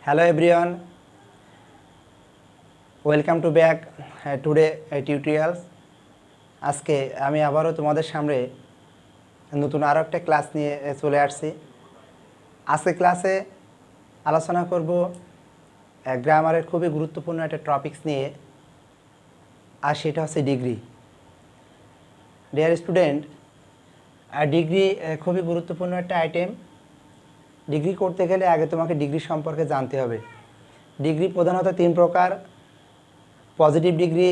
Hello everyone, welcome to back today tutorials. আজকে আমি আবারও তোমাদের সামনে নতুন আরও একটা ক্লাস নিয়ে চলে আসছি। আজকে ক্লাসে আলোচনা করব গ্রামারের খুবই গুরুত্বপূর্ণ একটা টপিকস নিয়ে, আর সেটা হচ্ছে ডিগ্রি। ডিয়ার স্টুডেন্ট, ডিগ্রি খুবই গুরুত্বপূর্ণ একটা আইটেম। ডিগ্রি করতে গেলে আগে তোমাকে ডিগ্রি সম্পর্কে জানতে হবে। ডিগ্রি প্রধানত তিন প্রকার: পজিটিভ ডিগ্রি,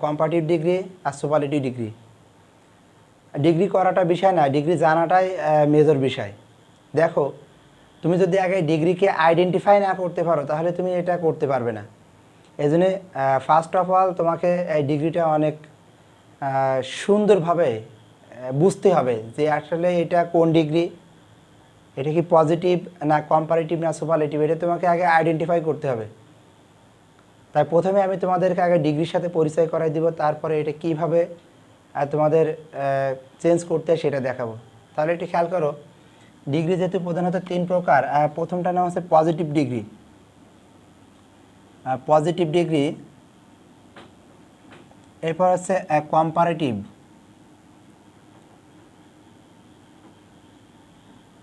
কম্পারেটিভ ডিগ্রি আর সুপারলেটিভ ডিগ্রি। ডিগ্রি করাটা বিষয় না, ডিগ্রি জানাটাই মেজর বিষয়। দেখো, তুমি যদি আগে ডিগ্রিকে আইডেন্টিফাই না করতে পারো তাহলে তুমি এটা করতে পারবে না। এই জন্যে ফার্স্ট অফ অল তোমাকে এই ডিগ্রিটা অনেক সুন্দরভাবে বুঝতে হবে যে আসলে এটা কোন ডিগ্রি, এটা কি পজিটিভ না কম্পারেটিভ না সুপারলেটিভ, এটা তোমাকে আগে আইডেন্টিফাই করতে হবে। তাই প্রথমে আমি তোমাদেরকে আগে ডিগ্রির সাথে পরিচয় করাই দিব, তারপরে এটা কীভাবে তোমাদের চেঞ্জ করতে সেটা দেখাবো। তাহলে একটু খেয়াল করো, ডিগ্রি যেহেতু প্রধানত তিন প্রকার, প্রথমটা নাম হচ্ছে পজিটিভ ডিগ্রি। পজিটিভ ডিগ্রি, এরপর হচ্ছে কম্পারেটিভ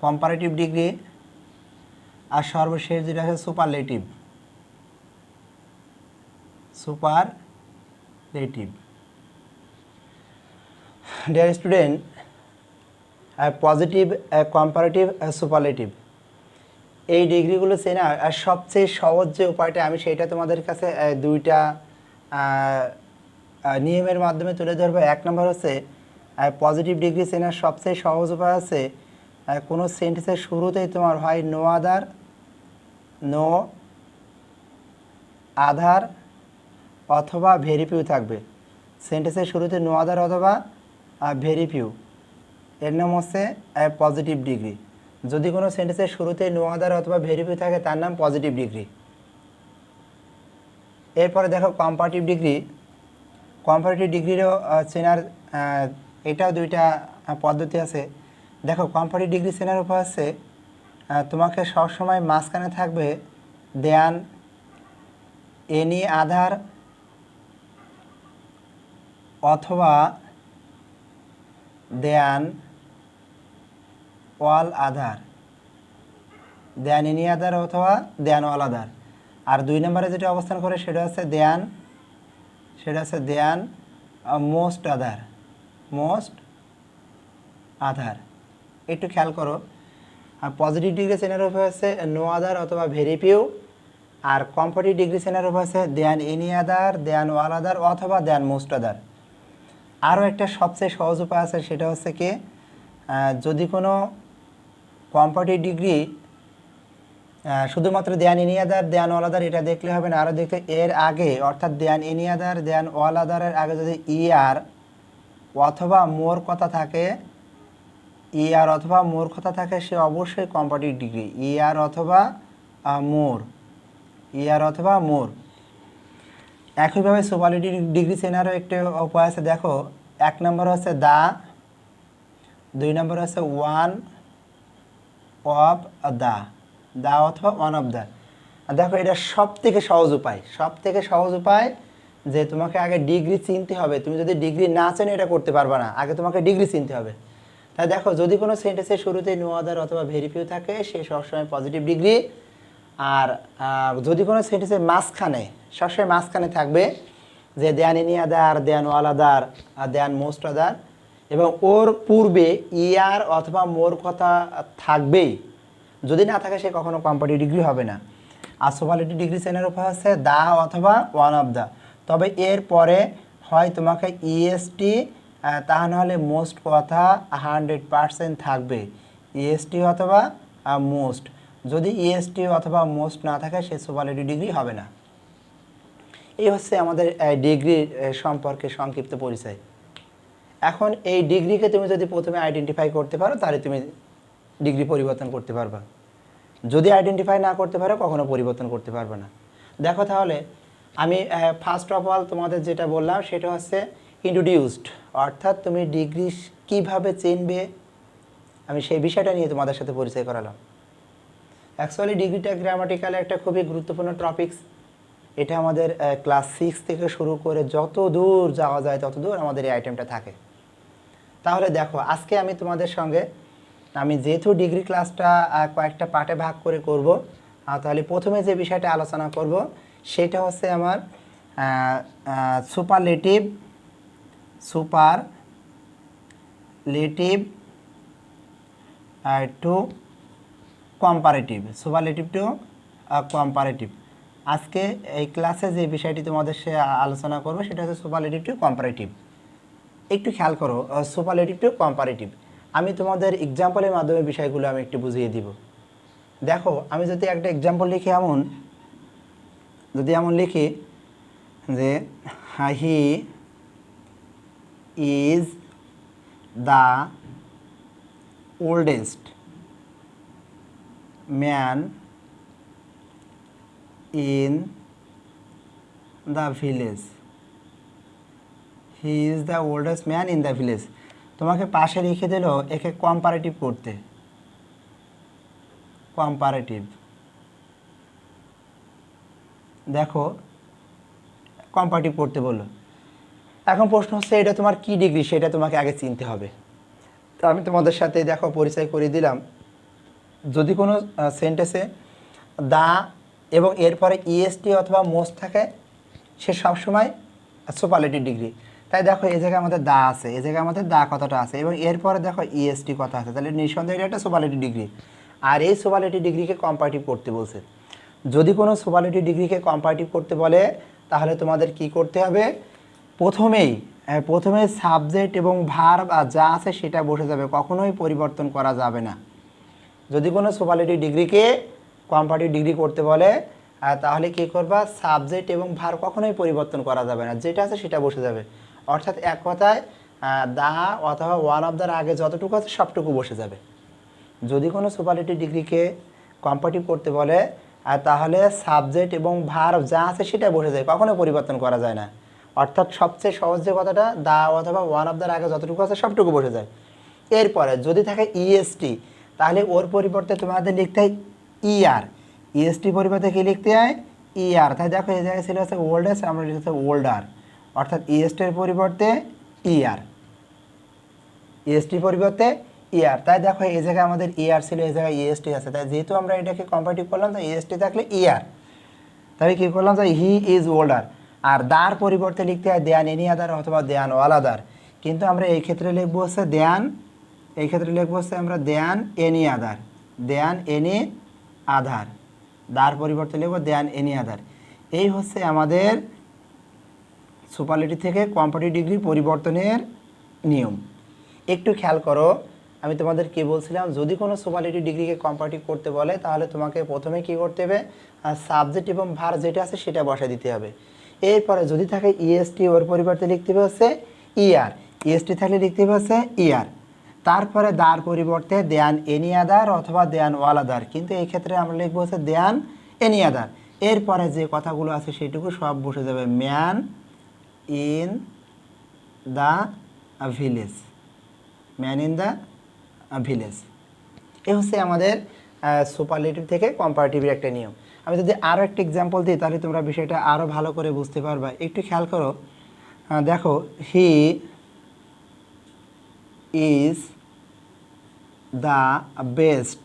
কম্পারেটিভ ডিগ্রি, আর সর্বশেষ যেটা আছে superlative. Dear student, positive, comparative, superlative, এই ডিগ্রিগুলো চেনা আর সবচেয়ে সহজ যে উপায়টা আমি সেইটা তোমাদের কাছে দুইটা নিয়মের মাধ্যমে তুলে ধরবো। এক নম্বর হচ্ছে পজিটিভ ডিগ্রি চেনার সবচেয়ে সহজ উপায় আছে, কোনো সেন্টেন্সের শুরুতেই তোমার হয় নো আধার অথবা ভেরি ফিউ থাকবে। সেন্টেন্সের শুরুতে নো আধার অথবা ভেরি ফিউ, এর নাম হচ্ছে পজিটিভ ডিগ্রি। যদি কোনো সেন্টেন্সের শুরুতে নো আদার অথবা ভেরি ফিউ থাকে তার নাম পজিটিভ ডিগ্রি। এরপরে দেখো কম্পারেটিভ ডিগ্রি। কম্পারেটিভ ডিগ্রিরও চেনার এটাও দুইটা পদ্ধতি আছে। দেখো, কম্পারেটিভ ডিগ্রি চেনার উপায় হচ্ছে, তোমাকে সবসময় মাঝখানে থাকবে দেয়ান এনি আধার অথবা দেয়ান অল আধার, দেয়ান এনি আধার অথবা দেয়ান অল আধার। আর দুই নম্বরে যেটা অবস্থান করে সেটা হচ্ছে দেয়ান মোস্ট আধার। একটু খেয়াল করো, পজিটিভ ডিগ্রি চেনার উপায় হচ্ছে নো আধার অথবা ভেরি ফিউ, আর কম্পারেটিভ ডিগ্রি চেনার উপায় হচ্ছে দেয়ান এনি আধার, দেয়ান অল আধার অথবা দেয়ান মোস্ট আধার। আরও একটা সবচেয়ে সহজ উপায় আছে, সেটা হচ্ছে কি, যদি কোনো কম্পারেটিভ ডিগ্রি শুধুমাত্র Dewan any other than all আদার এটা দেখলে হবে না, আরও দেখলে এর আগে, অর্থাৎ Dewan any other than all আদারের আগে যদি ইআর অথবা মোর কথা থাকে, সে অবশ্যই কম্পারেটিভ ডিগ্রি। ইআর অথবা মোর। একইভাবে সুপারলেটিভ ডিগ্রি চেনারও একটি উপায় আছে। দেখো, এক নম্বর হচ্ছে দা, দুই নম্বর হচ্ছে ওয়ান অফ দা অথবা ওয়ান অফ দা। দেখো, এটা সব থেকে সহজ উপায় যে তোমাকে আগে ডিগ্রি চিনতে হবে। তুমি যদি ডিগ্রি না চেনো এটা করতে পারবে না, আগে তোমাকে ডিগ্রি চিনতে হবে। তাই দেখো, যদি কোনো সেন্টেন্সের শুরুতে নো আদার অথবা ভেরি ফিউ থাকে সে সবসময় পজিটিভ ডিগ্রি। আর যদি কোনো সেন্টেন্সের সবসময় মাঝখানে থাকবে যে than any other, than all other, than most other, এবং ওর পূর্বে ইআর অথবা মোর কথা থাকবেই। যদি না থাকে সে কখনো কম্পারেটিভ ডিগ্রি হবে না। আর সুপারলেটিভ ডিগ্রি চেনার উপায় হচ্ছে দা অথবা ওয়ান অফ দা। তবে এর পরে হয় তোমাকে ইএসটি, তা নাহলে মোস্ট কথা 100% থাকবে, ইএসটি অথবা মোস্ট। যদি ইএসটি অথবা মোস্ট না থাকে সে সুপারলেটিভ ডিগ্রি হবে না। এই হচ্ছে আমাদের ডিগ্রির সম্পর্কে সংক্ষিপ্ত পরিচয়। এখন এই ডিগ্রিকে তুমি যদি প্রথমে আইডেন্টিফাই করতে পারো তাহলে তুমি ডিগ্রি পরিবর্তন করতে পারবা। যদি আইডেন্টিফাই না করতে পারো কখনো পরিবর্তন করতে পারবে না। দেখো, তাহলে আমি ফার্স্ট অফ অল তোমাদের যেটা বললাম সেটা হচ্ছে ইন্ট্রোডিউসড, অর্থাৎ তুমি ডিগ্রি কীভাবে চিনবে আমি সেই বিষয়টা নিয়ে তোমাদের সাথে পরিচয় করালাম। অ্যাকচুয়ালি ডিগ্রিটা গ্রামাটিক্যালে একটা খুবই গুরুত্বপূর্ণ টপিকস। এটা আমাদের ক্লাস 6 থেকে শুরু করে যত দূর যাওয়া যায় তত দূর আমাদের এই আইটেমটা থাকে। তাহলে দেখো আজকে আমি তোমাদের সঙ্গে, আমি যেহেতু ডিগ্রি ক্লাসটা কয়েকটা পার্টে ভাগ করে করব, তাহলে প্রথমে যে বিষয়টা আলোচনা করব সেটা হচ্ছে আমার superlative to comparative, superlative to comparative. আজকে এই ক্লাসে যে বিষয়টি তোমাদের সে আলোচনা করবো সেটা হচ্ছে সুপারলেটিভ টু কম্পারেটিভ। একটু খেয়াল করো, সুপারলেটিভ টু কম্পারেটিভ আমি তোমাদের এক্সাম্পলের মাধ্যমে বিষয়গুলো আমি একটু বুঝিয়ে দিব। দেখো আমি যদি একটা এক্সাম্পল লিখি, এমন লিখি যে he is the oldest man in the village, he is the oldest man in the village. তোমাকে পাশে লিখে দিল একে কম্পারেটিভ করতে, কম্পারেটিভ। দেখো কম্পারেটিভ করতে বললো। এখন প্রশ্ন হচ্ছে এটা তোমার কি ডিগ্রি সেটা তোমাকে আগে চিনতে হবে। তো আমি তোমাদের সাথে দেখো পরিচয় করে দিলাম। যদি কোনো সেন্টেন্সে দা এবং এরপরে ইএসটি অথবা মোস্ট থাকে সে সবসময় সুপারলেটিভ ডিগ্রি। তাই দেখো এই জায়গায় আমাদের দা আছে, এই জায়গায় আমাদের দা কথাটা আছে এবং এরপরে দেখো ইএসটি কথা আছে, তাহলে নিঃসন্দেহে এটা একটা সুপারলেটিভ ডিগ্রি। আর এই সুপারলেটিভ ডিগ্রিকে কম্পারেটিভ করতে বলছে। যদি কোনো সুপারলেটিভ ডিগ্রিকে কম্পারেটিভ করতে বলে তাহলে তোমাদের কি করতে হবে, প্রথমেই সাবজেক্ট এবং ভার্ব যা আছে সেটা বসে যাবে, কখনোই পরিবর্তন করা যাবে না। যদি কোনো সুপারলেটিভ ডিগ্রিকে কম্পারেটিভ ডিগ্রি করতে বলে তাহলে কি করবা, সাবজেক্ট এবং ভার্ব কখনোই পরিবর্তন করা যাবে না, যেটা আছে সেটা বসে যাবে। অর্থাৎ এক কথায় দা অথবা ওয়ান অফ দ্যার আগে যতটুকু আছে সবটুকু বসে যাবে। যদি কোনো সুপারলেটিভ ডিগ্রিকে কম্পারেটিভ করতে বলে তাহলে সাবজেক্ট এবং ভার্ব যা আছে সেটা বসে যায়, কখনোই পরিবর্তন করা যায় না। অর্থাৎ সবচেয়ে সহজ যে কথাটা, দা অথবা ওয়ান অফ দ্যার আগে যতটুকু আছে সবটুকু বসে যায়। এরপরে যদি থাকে ইএসটি তাহলে ওর পরিবর্তে তোমাদের লিখতে হয় ইআর, ইএসটি পরিবর্তে কি লিখতে হয়, ইআর। তাই দেখো এই জায়গায় ছিল হচ্ছে ওল্ডেস্ট, আমরা লিখতে ওল্ডার, অর্থাৎ ইএসটির পরিবর্তে ইআর, ইএসটির পরিবর্তে ইয়ার। তাই দেখো এই জায়গায় আমাদের ইয়ার ছিল, এই জায়গায় ইএসটি আছে, তাই যেহেতু আমরা এটাকে কম্পারেটিভ করলাম তাই ইএসটি থাকলে ইয়ার। তাহলে কী করলাম, যে হি ইজ ওল্ডার। আর দার পরিবর্তে লিখতে হয় দেয়ান এনি আদার অথবা দেয়ান অল আদার, কিন্তু আমরা এই ক্ষেত্রে লিখবো হচ্ছে দেয়ান, এই ক্ষেত্রে লিখবো হচ্ছে আমরা Dewan any other, Dewan any আধার, দার পরিবর্তে লিখবো দেয়ান এনি আদার। এই হচ্ছে আমাদের সুপারলেটিভ থেকে কম্পারেটিভ ডিগ্রি পরিবর্তনের নিয়ম। একটু খেয়াল করো, আমি তোমাদের কি বলছিলাম, যদি কোনো সুপারলেটিভ ডিগ্রিকে কম্পারেটিভ করতে বলে তাহলে তোমাকে প্রথমে কি করতে হবে, সাবজেক্ট এবং ভার্ব যেটা আছে সেটা বসায় দিতে হবে। এরপরে যদি থাকে ইএসটি ওর পরিবর্তে লিখতে হবে হচ্ছে ইআর, ইএসটি থাকলে লিখতে হবে হচ্ছে ইআর। তারপরে দার পরিবর্তে দেয়ান এনি আদার অথবা দেয়ান ওয়াল আদার, কিন্তু এই ক্ষেত্রে আমরা লিখবো হচ্ছে দেয়ান এনি আদার। এরপরে যে কথাগুলো আছে সেটুকু সব বসে যাবে, man in the village, man in the village. এ হচ্ছে আমাদের সুপারলেটিভ থেকে কম্পারেটিভের একটা নিয়ম। আমি যদি আরও একটা এক্সাম্পল দিই তাহলে তোমরা বিষয়টা আরও ভালো করে বুঝতে পারবা। একটু খেয়াল করো, দেখো he is the best,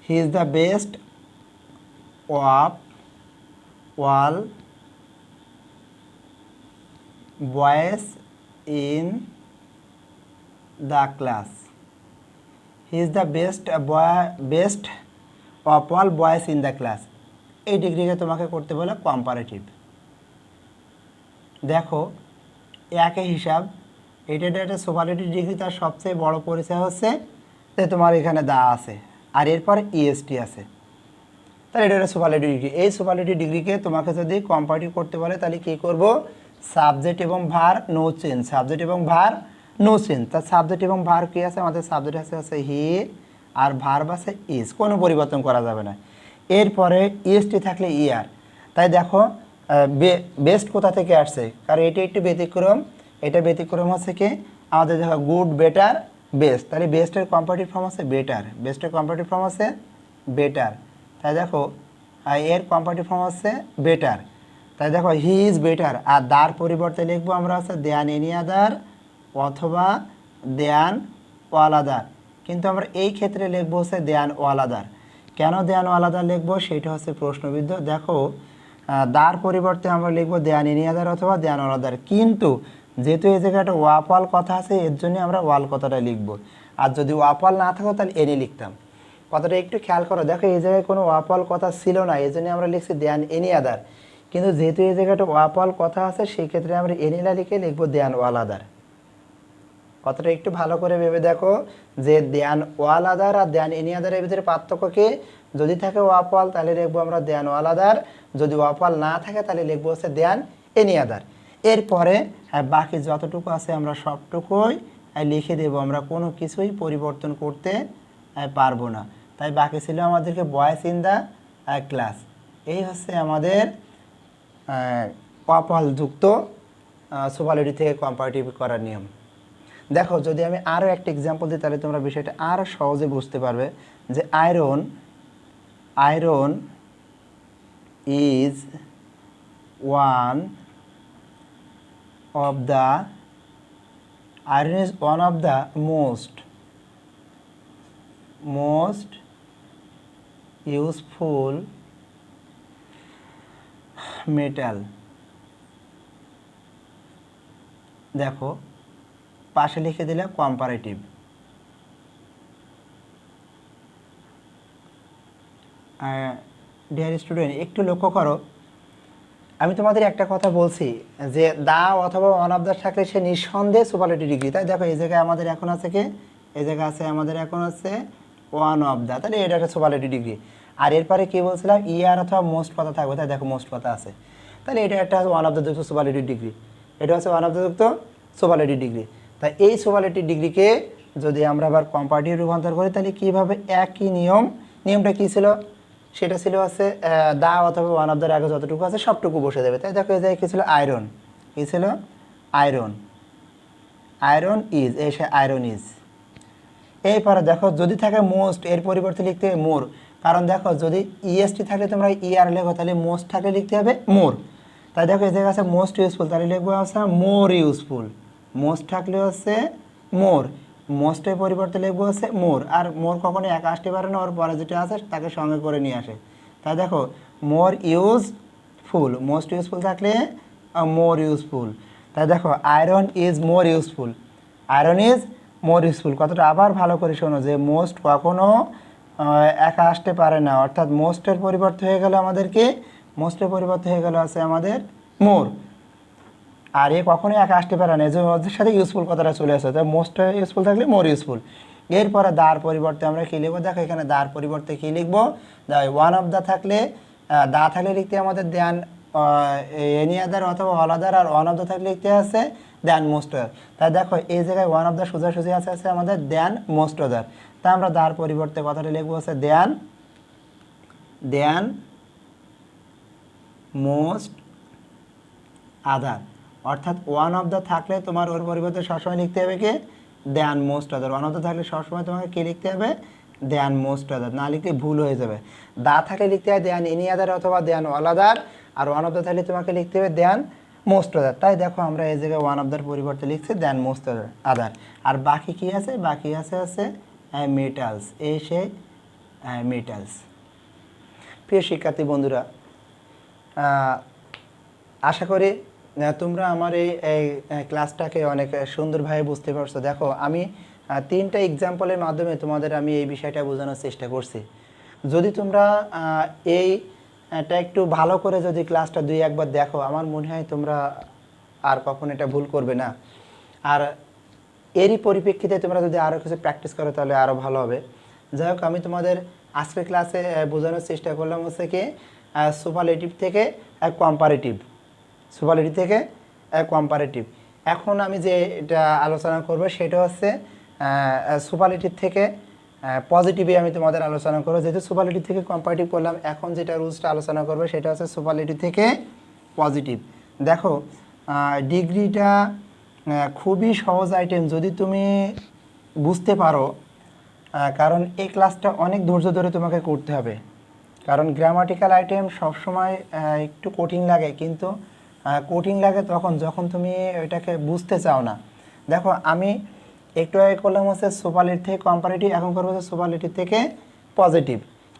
he is the best of all boys in the class, he is the best of all boys in the class. এই ডিগ্রিকে তোমাকে করতে বলে কম্পারেটিভ। দেখো একই হিসাব, এটা একটা সুপারলেটিভ ডিগ্রি, তার সবচেয়ে বড় পরিচয় হচ্ছে যে তোমার এখানে দা আছে আর এরপর ইএসটি আছে, তাহলে এটা একটা সুপারলেটিভ ডিগ্রি। এই সুপারলেটিভ ডিগ্রিকে তোমাকে যদি কম্পারেটিভ করতে বলে তাহলে কী করব, সাবজেক্ট এবং ভার নো চেঞ্জ, সাবজেক্ট এবং ভার নো চেঞ্জ। তার সাবজেক্ট এবং ভার কী আছে, আমাদের সাবজেক্ট আছে হি আর ভার্ব আছে ইজ, কোনো পরিবর্তন করা যাবে না। এরপরে ইএসটি থাকলে ইয়ার। তাই দেখো বেস্ট কোথা থেকে আসছে, কারণ এটি একটু ব্যতিক্রম, এটা ব্যতিক্রম হচ্ছে কি আমাদের দেখো গুড বেটার বেস্ট, তাহলে বেস্টের কম্পারেটিভ ফর্ম হচ্ছে বেটার, বেস্টের কম্পারেটিভ ফর্ম হচ্ছে বেটার। তাই দেখো এর কম্পারেটিভ ফর্ম হচ্ছে বেটার। তাই দেখো হি ইজ বেটার, আর দার পরিবর্তে লিখবো আমরা হচ্ছে দেয়ান এনি আদার অথবা দেয়ান অল আদার। কিন্তু আমরা এই ক্ষেত্রে লিখবো হচ্ছে দেয়ান অল আদার। কেন দেয়ান অল আদার লিখবো সেটা হচ্ছে প্রশ্নবিদ্ধ। দেখো দার পরিবর্তে আমরা লিখবো দেয়ান এনি আদার অথবা দেয়ান অল আদার, কিন্তু যেহেতু এই জায়গায় একটা ওয়াপাল কথা আছে এর জন্য আমরা ওয়াল কথাটা লিখবো। আর যদি ওয়াপাল না থাকো তাহলে এনি লিখতাম। কথাটা একটু খেয়াল করো, দেখো এই জায়গায় কোনো ওয়াপাল কথা ছিল না, এই জন্য আমরা লিখছি দেয়ান এনি আদার। কিন্তু যেহেতু এই জায়গাটা ওয়াপাল কথা আছে সেই ক্ষেত্রে আমরা এনি না লিখে লিখবো দেয়ান ওয়াল আদার। কথাটা একটু ভালো করে ভেবে দেখো যে দেয়ান ওয়াল আদার আর দেয়ান এনি আদারের ভিতরে পার্থক্য কি। যদি থাকে ওয়াপাল তাহলে লিখবো আমরা দেয়ান ওয়াল আদার, যদি ওয়াপাল না থাকে তাহলে লিখবো হচ্ছে দেয়ান এনি আদার। এরপরে বাকি যতটুকু আছে আমরা সবটুকুই লিখে দেবো, আমরা কোনো কিছুই পরিবর্তন করতে পারবো না। তাই বাকি ছিল আমাদেরকে বয়েস ইন দ্য ক্লাস। এই হচ্ছে আমাদের ওয়াপালযুক্ত সুপারলেটিভ থেকে কম্পারেটিভ করার নিয়ম। দেখো যদি আমি আরও একটা এক্সাম্পল দিই তাহলে তোমরা বিষয়টা আরও সহজে বুঝতে পারবে যে iron is one of the most useful metal. দেখো পাশে লিখে দিলে কম্পারেটিভ। ডিয়ার স্টুডেন্ট একটু লক্ষ্য করো, আমি তোমাদের একটা কথা বলছি যে দা অথবা ওয়ান অফ দ্য থাকলে সে নিঃসন্দেহে সুপারলেটিভ ডিগ্রি। তাই দেখো এই জায়গায় আমাদের এখন আছে কি, এই জায়গায় আছে আমাদের এখন আছে ওয়ান অফ দ্য, তাহলে এটা একটা সুপারলেটিভ ডিগ্রি। আর এরপরে কি বলছিলাম ইয়ার অথবা মোস্ট কথা থাকবে, তাই দেখো মোস্ট কথা আছে, তাহলে এটা একটা ওয়ান অফ দ্য যুক্ত সুপারলেটিভ ডিগ্রি। এটা হচ্ছে ওয়ান অফ দ্য যুক্ত সুপারলেটিভ ডিগ্রি। তাই এই সুপারলেটিভ ডিগ্রিকে যদি আমরা আবার কম্পারেটিভ রূপান্তর করি তাহলে কীভাবে, একই নিয়মটা কী ছিল, সেটা ছিল হচ্ছে দা অথবা ওয়ান অফ দ্য আগে যতটুকু আছে সবটুকু বসে দেবে। তাই দেখো এই জায়গায় কী ছিল আয়রন, কী ছিল আয়রন ইজ, এই সে আয়রন ইজ। এরপরে দেখো যদি থাকে মোস্ট এর পরিবর্তে লিখতে হবে মোর, কারণ দেখো যদি ইএসটি থাকলে তোমরা ইয়ার লেখো তাহলে মোস্ট থাকলে লিখতে হবে মোর। তাই দেখো এই জায়গায় আছে মোস্ট ইউজফুল, তাহলে লিখবো আছে মোর ইউজফুল। মোস্ট থাকলে হচ্ছে মোর, মোস্টের পরিবর্তে লিখবো হচ্ছে মোর। আর মোর কখনো একা আসতে পারে না, ওর পরে যেটা আছে তাকে সঙ্গে করে নিয়ে আসে। তাই দেখো মোর ইউজফুল, মোস্ট ইউজফুল থাকলে মোর ইউজফুল। তাই দেখো iron is more useful, iron is more useful. কথাটা আবার ভালো করে শোনো যে মোস্ট কখনো একা আসতে পারে না, অর্থাৎ মোস্টের পরিবর্তে হয়ে গেল আমাদেরকে, মোস্টের পরিবর্তে হয়ে গেল আছে আমাদের মোর। আর এ কখনোই একা আসতে পারে না, যে ওদের সাথে ইউজফুল কথাটা চলে আসে, তাই মোস্ট ইউজফুল থাকলে মোর ইউজফুল। এরপরে দার পরিবর্তে আমরা কী লিখবো, দেখো এখানে দার পরিবর্তে কী লিখবো, ওয়ান অফ দা থাকলে দা থাকলে লিখতে আমাদের দেন এনি আদার অথবা অল আদার, আর ওয়ান অফ দা থাকলে লিখতে আছে দেন মোস্ট আদার। তাই দেখো এই জায়গায় ওয়ান অফ দা সোজাসুজি আছে আমাদের দেন মোস্ট আদার। তাই আমরা দার পরিবর্তে কথাটা লিখবো হচ্ছে দেন মোস্ট আদার। অর্থাৎ ওয়ান অফ দ্য থাকলে তোমার ওর পরিবর্তে সবসময় লিখতে হবে কি than most other. One of the থাকলে সবসময় তোমাকে কী লিখতে হবে দেন মোস্ট আদার, না লিখলে ভুল হয়ে যাবে। দা থাকলে লিখতে হবে দেন এনি আদার অথবা দেন অল আদার, আর ওয়ান অফ দ্য থাকলে তোমাকে লিখতে হবে দেন মোস্ট আদার। তাই দেখো আমরা এই জায়গায় ওয়ান অফ দ্যার পরিবর্তে লিখছি দেন মোস্ট আদার। আর বাকি কী আছে, বাকি আছে মেটালস, এই সে মেটালস। প্রিয় শিক্ষার্থী বন্ধুরা, আশা করি তোমরা আমার এই ক্লাসটাকে অনেক সুন্দরভাবে বুঝতে পারছো। দেখো আমি তিনটা এক্সাম্পলের মাধ্যমে তোমাদের আমি এই বিষয়টা বোঝানোর চেষ্টা করছি। যদি তোমরা এইটা একটু ভালো করে যদি ক্লাসটা দুই একবার দেখো, আমার মনে হয় তোমরা আর কখনো এটা ভুল করবে না। আর এরই পরিপ্রেক্ষিতে তোমরা যদি আরও কিছু প্র্যাকটিস করো তাহলে আরও ভালো হবে। যাই হোক, আমি তোমাদের আজকের ক্লাসে বোঝানোর চেষ্টা করলাম হচ্ছে কি সুপারলেটিভ থেকে কম্পারেটিভ, সুপারলেটিভ থেকে কম্পারেটিভ। এখন আমি যে এটা আলোচনা করব সেটা হচ্ছে সুপারলেটিভ থেকে পজিটিভে আমি তোমাদের আলোচনা করবো। যেহেতু সুপারলেটিভ থেকে কম্পারেটিভ করলাম, এখন যেটা রুলসটা আলোচনা করবো সেটা হচ্ছে সুপারলেটিভ থেকে পজিটিভ। দেখো ডিগ্রিটা খুবই সহজ আইটেম, যদি তুমি বুঝতে পারো কারণ এই ক্লাসটা অনেক ধৈর্য ধরে তোমাকে করতে হবে, কারণ গ্রামাটিক্যাল আইটেম সবসময় একটু কঠিন লাগে, কিন্তু কঠিন লাগে তখন যখন তুমি ওইটাকে বুঝতে চাও না। দেখো আমি একটু আগে করলাম হচ্ছে সুপারলেটিভ থেকে কম্পারেটিভ, এখন করবো হচ্ছে সুপারলেটিভ থেকে পজিটিভ।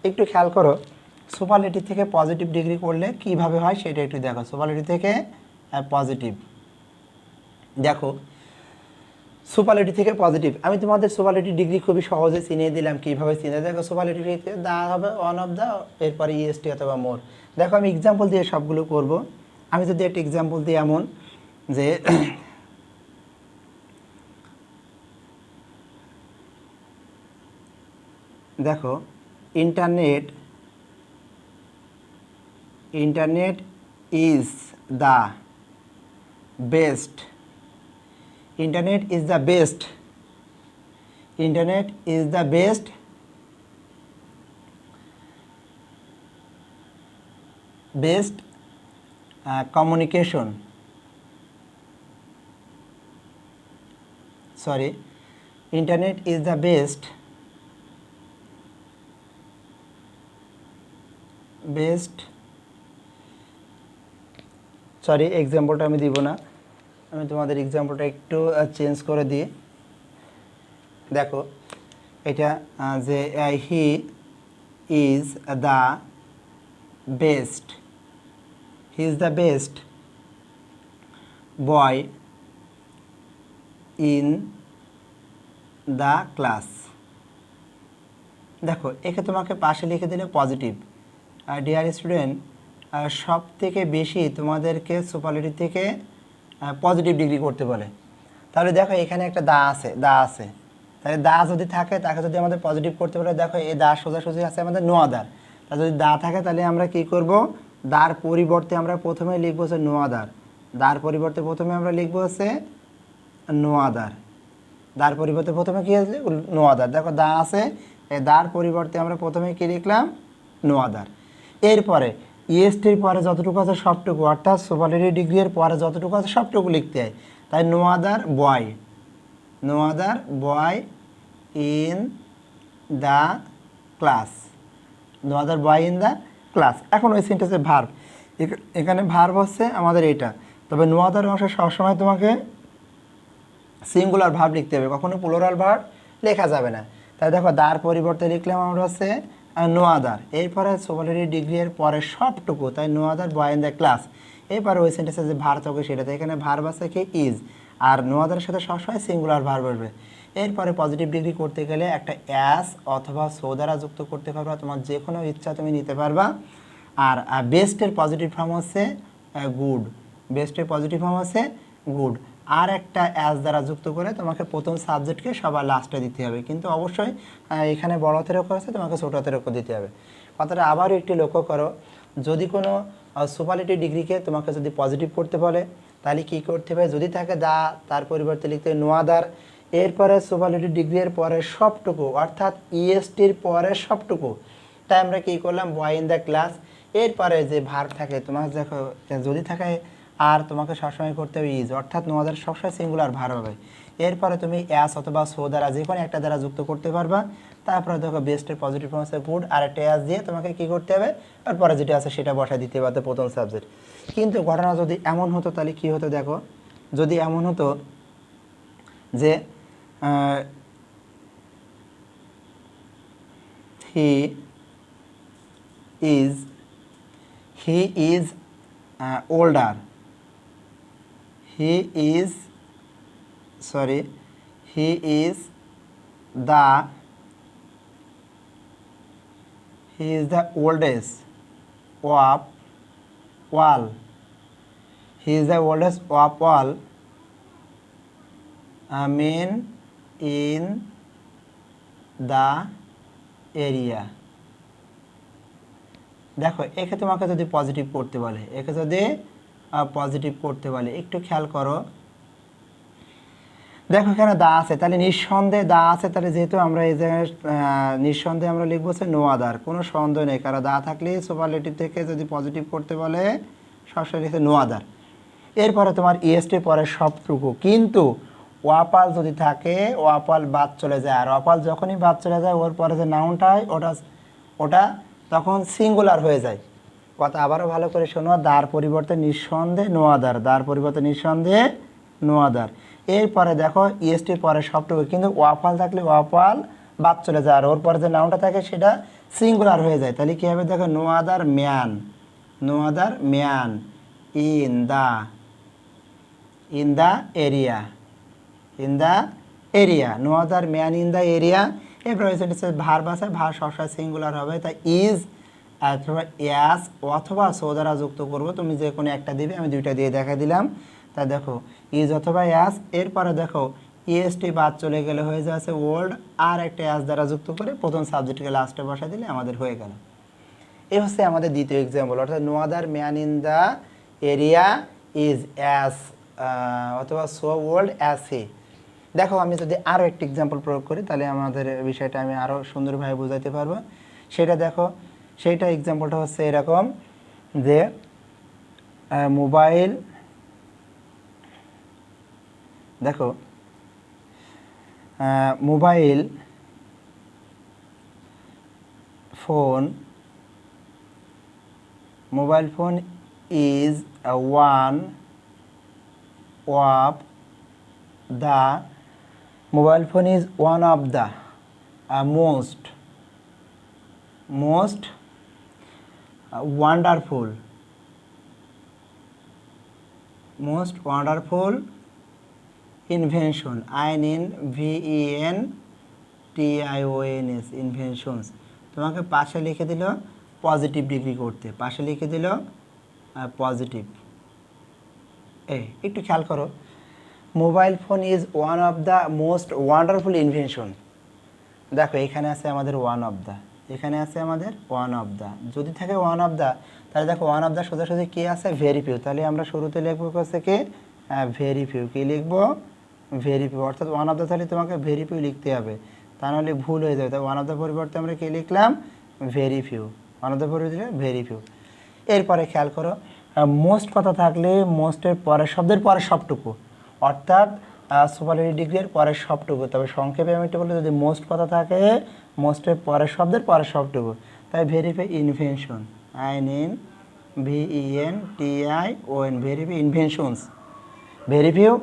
একটু খেয়াল করো সুপারলেটিভ থেকে পজিটিভ ডিগ্রি করলে কিভাবে হয় সেটা একটু দেখো। সুপারলেটিভ থেকে পজিটিভ দেখো, সুপারলেটিভ থেকে পজিটিভ আমি তোমাদের সুপারলেটিভ ডিগ্রি খুবই সহজে চিনিয়ে দিলাম। কীভাবে চিনে দেখো, সুপারলেটিভ দা হবে ওয়ান অফ দা, এরপরে ইএসটি অথবা মোর। দেখো আমি এক্সাম্পল দিয়ে সবগুলো করব। আমি যদি একটা এক্সাম্পল দিই এমন যে দেখো internet is the best, internet is the best communication, sorry, internet is the best sorry এক্সাম্পলটা আমি দিব না, আমি তোমাদের এক্সাম্পলটা একটু চেঞ্জ করে দিই। দেখো এটা যে he is the best boy in the class. দেখো একে তোমাকে পাশে লিখে দিলে পজিটিভ। ডিয়ার স্টুডেন্ট, সব থেকে বেশি তোমাদেরকে সুপারলেটিভ থেকে পজিটিভ ডিগ্রি করতে বলে। তাহলে দেখো এখানে একটা দা আছে, তাহলে দা যদি থাকে তাকে যদি আমাদের পজিটিভ করতে বলে, দেখো এই দা সোজাসুজি আছে আমাদের নো আদার। তাহলে যদি দা থাকে তাহলে আমরা কি করব, দার পরিবর্তে আমরা প্রথমে লিখবো হচ্ছে নো আদার। দার পরিবর্তে প্রথমে আমরা লিখবো হচ্ছে নো আদার। দার পরিবর্তে প্রথমে কি আছে, নো আদার। দেখো দা আছে, এই দার পরিবর্তে আমরা প্রথমে কি লিখলাম, নো আদার। এরপরে ইএসটির পরে যতটুকু আছে সবটুকু, অর্থাৎ সুপারলেটিভ ডিগ্রি এর পরে যতটুকু আছে সবটুকু লিখতে হয়। তাই no other boy in the class, এখন ওই সেন্টেন্সে ভার্ব, এখানে ভার্ব হচ্ছে আমাদের এটা। তবে নো আদার অংশে সবসময় তোমাকে সিঙ্গুলার ভার্ব লিখতে হবে, কখনো প্লুরাল ভার্ব লেখা যাবে না। তাই দেখো দার পরিবর্তে লিখলাম আমরা হচ্ছে নো আদার। এরপরে সুপারলেটিভ ডিগ্রি এর পরে সবটুকু, তাই no other boy in the class. এরপরে ওই সেন্টেন্সে যে ভার্ব থাকে সেটাতে, এখানে ভার্ব আছে কি ইজ, আর নো আদারের সাথে সবসময় সিঙ্গুলার ভার্ব আসবে। এরপরে পজিটিভ ডিগ্রি করতে গেলে একটা অ্যাস অথবা সো দ্বারা যুক্ত করতে পারবা, তোমার যে কোনো ইচ্ছা তুমি নিতে পারবা। আর বেস্টের পজিটিভ ফর্ম হচ্ছে গুড, আর একটা অ্যাস দ্বারা যুক্ত করে তোমাকে প্রথম সাবজেক্টকে সবার লাস্টে দিতে হবে, কিন্তু অবশ্যই এখানে বড় হাতের অক্ষর আছে, তোমাকে ছোট হাতের অক্ষর দিতে হবে। কথাটা আবারও একটি লক্ষ্য করো, যদি কোনো সুপারলেটিভ ডিগ্রিকে তোমাকে যদি পজিটিভ করতে বলে তাহলে কি করতে হবে, যদি থাকে দা তার পরিবর্তে লিখতে হবে নো আদার। এরপরে সুপারলেটিভ ডিগ্রি এর পরে সবটুকু, অর্থাৎ ইএসটির পরে সবটুকু, তাই আমরা কি করলাম বয় ইন দ্য ক্লাস। এরপরে যে ভার্ব থাকে তোমার দেখো, যদি থাকে আর তোমাকে সবসময় করতে হবে ইজ, অর্থাৎ নো আদার সবসময় সিঙ্গুলার ভার্ব হবে। এরপরে তুমি অ্যাস অথবা সো দ্বারা যে কোনো একটা দ্বারা যুক্ত করতে পারবা। তারপরে দেখো বেস্টের পজিটিভ ফর্ম হচ্ছে গুড, আর একটা অ্যাস দিয়ে তোমাকে কি করতে হবে, তারপরে যেটা আছে সেটা বসায় দিতে হবে প্রথম সাবজেক্ট। কিন্তু ঘটনা যদি এমন হতো তাহলে কি হতো, দেখো যদি এমন হতো যে he is older, he is the oldest of all, men in the area। দেখো একে তোমাকে যদি পজিটিভ করতে বলে, একটু খেয়াল করো, দেখো এখানে দা আছে, তাহলে নিঃসন্দেহে দা আছে, তাহলে যেহেতু আমরা এই জায়গায় নিঃসন্দেহে আমরা লিখবো হচ্ছে নো আদার, কোনো সন্দেহ নেই, কারণ দা থাকলে সুপারলেটিভ থেকে যদি পজিটিভ করতে বলে সবসময় লিখছে নো আদার। এরপরে তোমার ইএসটির পরে সবটুকু, কিন্তু ওয়াপাল যদি থাকে ওয়াপাল বাদ চলে যায়, আর ওয়াপাল যখনই বাদ চলে যায় ওর পরে যে নাউনটা হয় ওটা ওটা তখন সিঙ্গুলার হয়ে যায়। কথা আবারও ভালো করে শোনো, দার পরিবর্তে নিঃসন্দেহে নোয়াদার, দার পরিবর্তে নিঃসন্দেহে নোয়াদার। এরপরে দেখো ইএসটির পরে সবটুকু, কিন্তু ওয়াপাল থাকলে ওয়াপাল বাদ চলে যায়, আর ওর পরে যে নাউনটা থাকে সেটা সিঙ্গুলার হয়ে যায়। তাহলে কী হবে দেখো, no other man, no other man in the area, in the area, no other man in the area. এরপর হচ্ছে ভার বাসায়, ভার সবসময় সিঙ্গুলার হবে, তাই ইজ অথবা ইয়াস অথবা সো দ্বারা যুক্ত করবো, তুমি যে কোনো একটা দিবে, আমি দুইটা দিয়ে দেখা দিলাম। তা দেখো ইজ অথবা ইয়াস, এরপরে দেখো ইএসটি বাদ চলে গেলে হয়ে যাচ্ছে ওল্ড, আর একটা ইয়াস দ্বারা যুক্ত করে প্রথম সাবজেক্টকে লাস্টে বসা দিলে আমাদের হয়ে গেল। এই হচ্ছে আমাদের দ্বিতীয় এক্সাম্পল, অর্থাৎ no other man in the area is as অথবা সো ওল্ড অ্যাস হি। দেখো আমি যদি আরও একটি এক্সাম্পল প্রয়োগ করি তাহলে আমাদের বিষয়টা আমি আরও সুন্দরভাবে বোঝাতে পারবো। সেটা দেখো, সেইটা এক্সাম্পলটা হচ্ছে এরকম যে মোবাইল, দেখো mobile phone, mobile phone is one of the, mobile phone is one of the most wonderful, most wonderful invention, INVENTIONS, inventions. তোমাকে পাশে লিখে দিল পজিটিভ ডিগ্রি করতে, পাশে লিখে দিল পজিটিভ। একটু খেয়াল করো, mobile phone is one of the most wonderful invention. দেখো এখানে আছে আমাদের ওয়ান অফ দ্য, এখানে আছে আমাদের ওয়ান অফ দ্য। যদি থাকে ওয়ান অফ দ্য, তাহলে দেখো ওয়ান অফ দ্য সোজাসুজি কী আছে, ভেরি ফিউ। তাহলে আমরা শুরুতে লিখবো হচ্ছে কি ভেরি ফিউ, কী লিখবো ভেরি ফিউ, অর্থাৎ ওয়ান অফ দ্য, তাহলে তোমাকে ভেরি ফিউ লিখতে হবে, তা নাহলে ভুল হয়ে যাবে। তাই ওয়ান অফ দ্য পরিবর্তে আমরা কী লিখলাম, very few, one of the পরিবর্তে ভেরি ফিউ। এরপরে খেয়াল করো, মোস্ট কথা থাকলে মোস্টের পরের শব্দের পরের সবটুকু, অর্থাৎ সুপারলেটিভ ডিগ্রির পরের সবটুকু। তবে সংক্ষেপে আমি একটু বলি, যদি মোস্ট কথা থাকে মোস্টের পরের শব্দের পরের সবটুকু, তাই verify invention, INVENTION, verify inventions, very few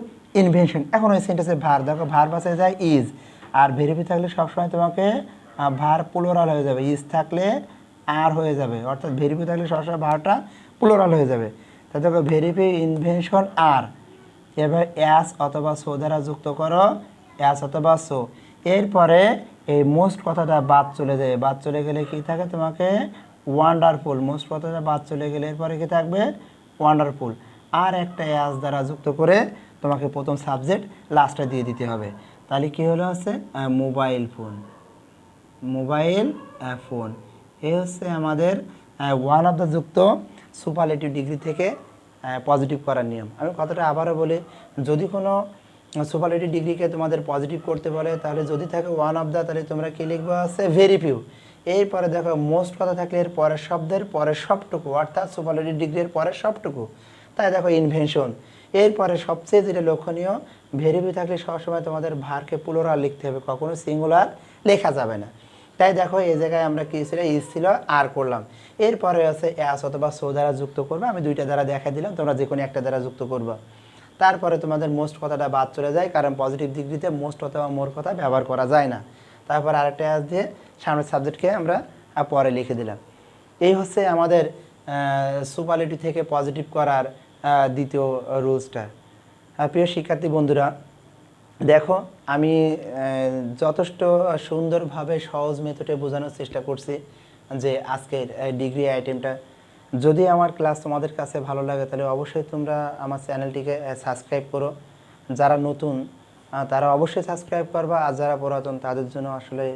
invention. এখন ওই সেন্টেন্সে ভার, দেখো ভার বাসায় যায় ইজ, আর ভেরিফাই থাকলে সবসময় তোমাকে ভার প্লুরাল হয়ে যাবে, ইজ থাকলে আর হয়ে যাবে, অর্থাৎ ভেরিফাই থাকলে সবসময় ভারটা প্লুরাল হয়ে যাবে। তাই দেখো ভেরিফাই ইনভেনশন আর, এবার অ্যাস অথবা সো দ্বারা যুক্ত করো, অ্যাস অথবা সো। এরপরে এই মোস্ট কথাটা বাদ চলে যায়, বাদ চলে গেলে কি থাকে তোমাকে ওয়ান্ডারফুল, মোস্ট কথাটা বাদ চলে গেলে এরপরে কি থাকবে ওয়ান্ডারফুল, আর একটা অ্যাস দ্বারা যুক্ত করে তোমাকে প্রথম সাবজেক্ট লাস্টে দিয়ে দিতে হবে। তাহলে কী হলো হচ্ছে মোবাইল ফোন, মোবাইল ফোন। এই হচ্ছে আমাদের ওয়ান অফ দ্য যুক্ত সুপারলেটিভ ডিগ্রি থেকে পজিটিভ করার নিয়ম। আমি কথাটা আবারও বলি, যদি কোনো সুপারলেটিভ ডিগ্রিকে তোমাদের পজিটিভ করতে বলে, তাহলে যদি থাকে ওয়ান অফ দ্য, তাহলে তোমরা কী লিখবে আছে ভেরি ফিউ। এরপরে দেখো মোস্ট কথা থাকলে এর পরের শব্দের পরের সবটুকু, অর্থাৎ সুপারলেটিভ ডিগ্রির পরের সবটুকু, তাই দেখো ইনভেনশন। এরপরে সবচেয়ে যেটা লক্ষণীয়, ভেরি ফিউ থাকলে সবসময় তোমাদের ভারকে প্লুরাল লিখতে হবে, কখনো সিঙ্গুলার লেখা যাবে না। তাই দেখো এই জায়গায় আমরা কী ছিল, ইজ ছিল আর করলাম। এরপরে আছে অ্যাস অথবা সো দ্বারা যুক্ত করবে, আমি দুইটা দ্বারা দেখা দিলাম, তোমরা যে কোনো একটা দ্বারা যুক্ত করবা। তারপরে তোমাদের মোস্ট কথাটা বাদ চলে যায়, কারণ পজিটিভ ডিগ্রিতে মোস্ট অথবা মোর কথা ব্যবহার করা যায় না। তারপর আরেকটা অ্যাস দিয়ে সামনের সাবজেক্টকে আমরা পরে লিখে দিলাম। এই হচ্ছে আমাদের সুপারলেটিভ থেকে পজিটিভ করার দ্বিতীয় রুলসটা। প্রিয় শিক্ষার্থী বন্ধুরা, দেখো আমি যথেষ্ট সুন্দরভাবে সহজ মেথডে বোঝানোর চেষ্টা করছি যে আজকের ডিগ্রি আইটেমটা। যদি আমার ক্লাস তোমাদের কাছে ভালো লাগে তাহলে অবশ্যই তোমরা আমার চ্যানেলটিকে সাবস্ক্রাইব করো। যারা নতুন তারা অবশ্যই সাবস্ক্রাইব করবা, আর যারা পুরাতন তাদের জন্য আসলে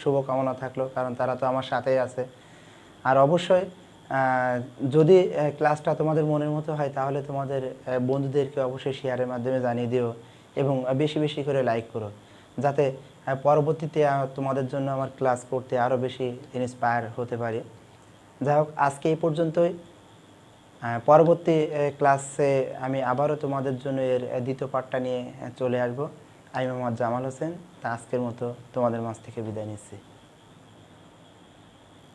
শুভকামনা থাকলো, কারণ তারা তো আমার সাথেই আছে। আর অবশ্যই যদি ক্লাসটা তোমাদের মনের মতো হয় তাহলে তোমাদের বন্ধুদেরকে অবশ্যই শেয়ারের মাধ্যমে জানিয়ে দিও, এবং বেশি বেশি করে লাইক করো, যাতে পরবর্তীতে তোমাদের জন্য আমার ক্লাস করতে আরও বেশি ইন্সপায়ার হতে পারি। যাই হোক, আজকে এই পর্যন্তই। পরবর্তী ক্লাসে আমি আবারও তোমাদের জন্য এর দ্বিতীয় পার্টটা নিয়ে চলে আসব। আমি মোহাম্মদ জামাল হোসেন। তা আজকের মতো তোমাদের মাঝ থেকে বিদায় নিচ্ছি।